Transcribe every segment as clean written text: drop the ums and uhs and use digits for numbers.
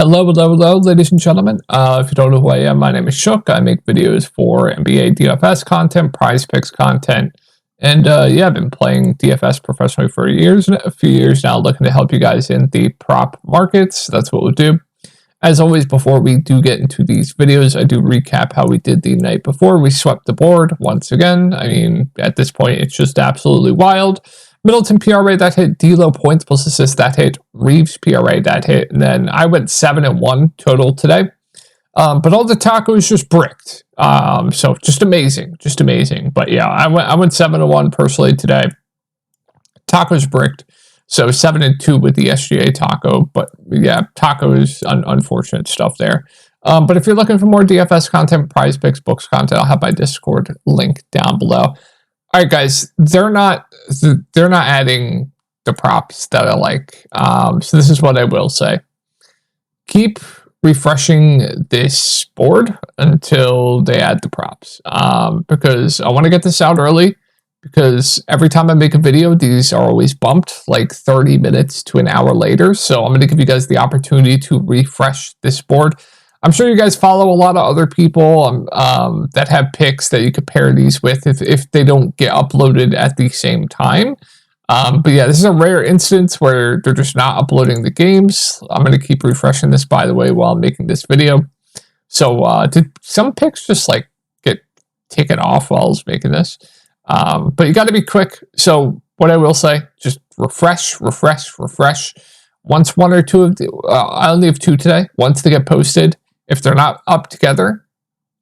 Hello, ladies and gentlemen. If you don't know who I am, my name is Shook. I make videos for NBA DFS content, prize picks content, and yeah, I've been playing DFS professionally for a few years now, looking to help you guys in the prop markets. That's what we'll do. As always, before we do get into these videos, I do recap how we did the night before. We swept the board once again. I mean, at this point, it's just absolutely wild. Middleton PRA that hit, D'Lo points plus assists that hit, Reeves PRA that hit, and then I went 7-1 total today. But all the tacos just bricked. So just amazing. But yeah, I went 7-1 personally today. Tacos bricked. So 7-2 with the SGA taco, but yeah, tacos, unfortunate stuff there. But if you're looking for more DFS content, prize picks, books content, I'll have my Discord link down below. All right, guys, they're not adding the props that I like. So this is what I will say. Keep refreshing this board until they add the props, because I want to get this out early, because every time I make a video, these are always bumped like 30 minutes to an hour later. So I'm going to give you guys the opportunity to refresh this board. I'm sure you guys follow a lot of other people that have picks that you could pair these with if they don't get uploaded at the same time. But yeah, this is a rare instance where they're just not uploading the games. I'm going to keep refreshing this, by the way, while I'm making this video. So did some picks just like get taken off while I was making this? But you got to be quick. So what I will say, just refresh. Once one or two of the, I only have two today. Once they get posted, if they're not up together,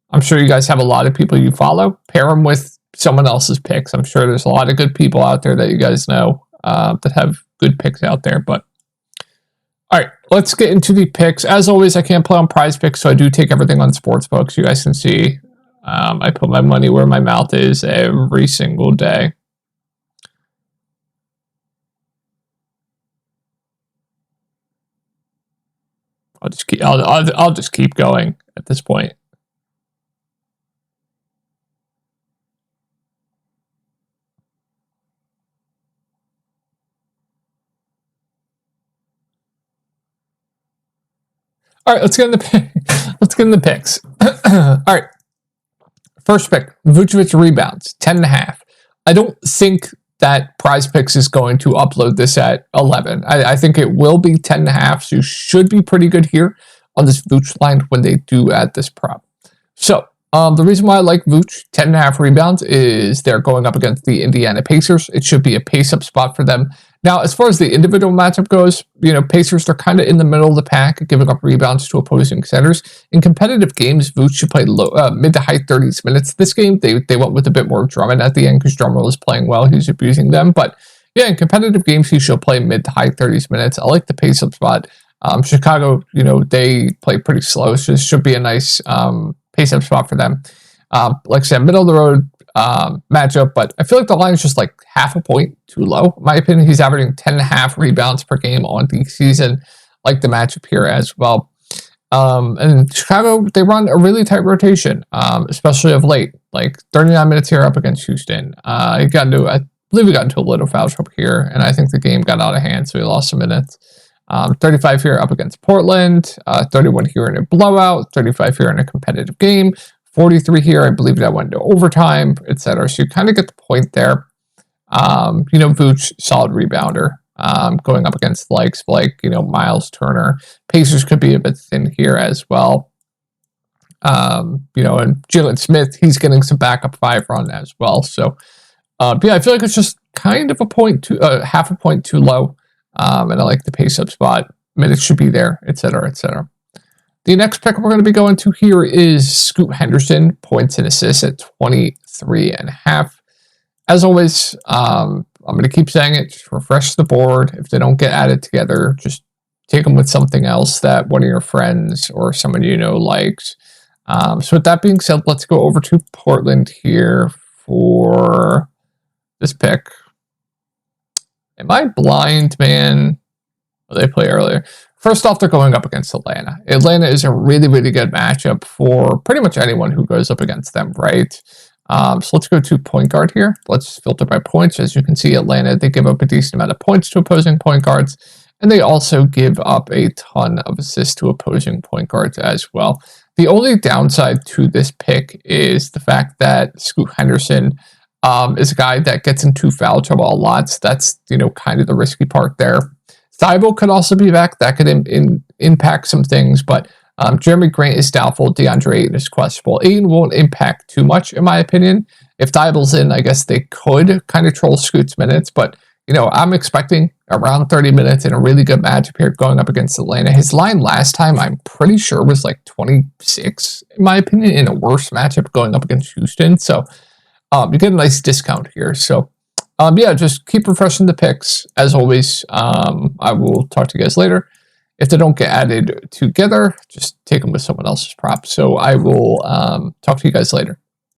I'm sure you guys have a lot of people you follow. Pair them with someone else's picks. I'm sure there's a lot of good people out there that you guys know that have good picks out there. But all right, let's get into the picks. As always, I can't play on prize picks, so I do take everything on sportsbooks. You guys can see I put my money where my mouth is every single day. I'll just keep going at this point. All right, let's get in the picks. All right, first pick, Vucevic rebounds 10.5. I don't think that Prize Picks is going to upload this at 11. I think it will be 10.5, so you should be pretty good here on this Vooch line when they do add this prop. So the reason why I like Vooch 10.5 rebounds is they're going up against the Indiana Pacers. It should be a pace-up spot for them. Now, as far as the individual matchup goes, you know, Pacers are kind of in the middle of the pack, giving up rebounds to opposing centers. In competitive games, Vooch should play mid to high 30s minutes. This game, they went with a bit more Drummond at the end because Drummond was playing well. He was abusing them. But yeah, in competitive games, he should play mid to high 30s minutes. I like the pace-up spot. Chicago, you know, they play pretty slow, so this should be a nice pace-up spot for them. Like I said, middle of the road matchup, but I feel like the line is just like half a point too low. In my opinion, he's averaging 10.5 rebounds per game on the season. Like the matchup here as well. And Chicago, they run a really tight rotation, especially of late. Like 39 minutes here up against Houston. I believe we got into a little foul trouble here, and I think the game got out of hand, so we lost some minutes. 35 here up against Portland, 31 here in a blowout, 35 here in a competitive game, 43 here, I believe that went to overtime, etc. So you kind of get the point there. You know, Vooch, solid rebounder, going up against likes like, you know, Miles Turner. Pacers could be a bit thin here as well. You know, and Jalen Smith, he's getting some backup 5 run as well. So, yeah, I feel like it's just kind of half a point too low. And I like the pace-up spot. Minutes should be there, etc., etc. The next pick we're going to be going to here is Scoot Henderson, points and assists at 23.5. As always, I'm going to keep saying it, just refresh the board. If they don't get added together, just take them with something else that one of your friends or someone you know likes. So with that being said, let's go over to Portland here for this pick. Am I blind, man? Well, they play earlier. First off, they're going up against Atlanta. Atlanta is a really, really good matchup for pretty much anyone who goes up against them, right? So let's go to point guard here. Let's filter by points. As you can see, Atlanta, they give up a decent amount of points to opposing point guards. And they also give up a ton of assists to opposing point guards as well. The only downside to this pick is the fact that Scoot Henderson is a guy that gets into foul trouble a lot. So that's, kind of the risky part there. Thibault could also be back. That could impact some things, but Jeremy Grant is doubtful. DeAndre Ayton is questionable. Ayton won't impact too much, in my opinion. If Thibault's in, I guess they could kind of troll Scoot's minutes, but I'm expecting around 30 minutes in a really good matchup here going up against Atlanta. His line last time, I'm pretty sure, was like 26, in my opinion, in a worse matchup going up against Houston. So you get a nice discount here. So just keep refreshing the picks. As always, I will talk to you guys later. If they don't get added together, just take them with someone else's prop. So I will talk to you guys later.